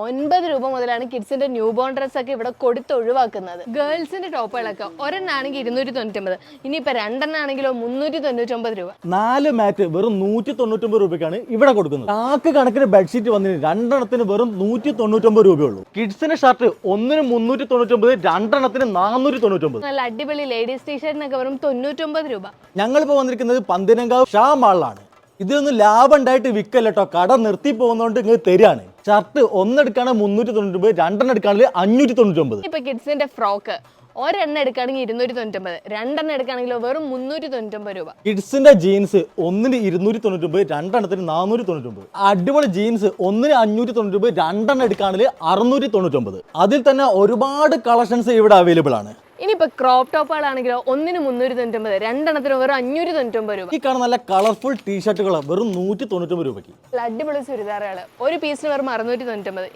9 രൂപ മുതലാണ് കിഡ്സിന്റെ new born dress ഒക്കെ ഇവിടെ കൊടുത്ത് ഒഴിവാക്കുന്നത്. ഗേൾസിന്റെ ടോപ്പുകളൊക്കെ ഒരെണ്ണാണെങ്കിൽ 299, ഇനിയിപ്പോ രണ്ടെണ്ണാണെങ്കിലോ 399 രൂപ. 4 മാറ്റ് വെറും 199 രൂപയ്ക്കാണ് ഇവിടെ കൊടുക്കുന്നത്. ചാക്ക് കണക്കിന് ബെഡ്ഷീറ്റ് വന്നതിന് രണ്ടെണ്ണത്തിന് വെറും 199 രൂപയുള്ളൂ. കിഡ്സിന്റെ ഷർട്ട് ഒന്നിന് 399, രണ്ടെണ്ണത്തിന് 499. നല്ല അടിപൊളി ലേഡീസ് ടീഷർട്ടിനൊക്കെ വെറും 99 രൂപ. ഞങ്ങളിപ്പോ വന്നിരിക്കുന്നത് പന്തീരങ്കാവ് ഷാ മാളിലാണ്. ഇതൊന്നും ലാഭം ഉണ്ടായിട്ട് വിൽക്കല്ല കേട്ടോ, കട നിർത്തി പോകുന്നതുകൊണ്ട് ഇങ്ങനെ തരികയാണ്. ഷർട്ട് ഒന്നെടുക്കാണ് 399, രണ്ടെണ്ണം എടുക്കുകയാണെങ്കിൽ 599. ഇപ്പൊ കിഡ്സിന്റെ ഫ്രോക്ക് ഒരെണ്ണം എടുക്കുകയാണെങ്കിൽ 299, രണ്ടെണ്ണം എടുക്കുകയാണെങ്കിലോ വെറും 399 രൂപ. കിഡ്സിന്റെ ജീൻസ് ഒന്നിന് 299, രണ്ടെണ്ണത്തിന് 499. അടിപൊളി ജീൻസ് ഒന്നിന് 599, രണ്ടെണ്ണം എടുക്കുകയാണെങ്കിൽ 699. അതിൽ തന്നെ ഒരുപാട് കളക്ഷൻസ് ഇവിടെ അവൈലബിൾ ആണ്. ഇനിയിപ്പോ ക്രോപ്പ് ടോപ്പുകളാണെങ്കിലോ ഒന്നിന് 399, രണ്ടെണ്ണത്തിന് വെറും 599 രൂപ. ഈ കാണുന്ന നല്ല കളർഫുൾ ടീഷർട്ടുകൾ വെറും 199 രൂപയ്ക്ക്. അടിപൊളി ചുരിദാറുകൾ ഒരു പീസിന് വെറും 699.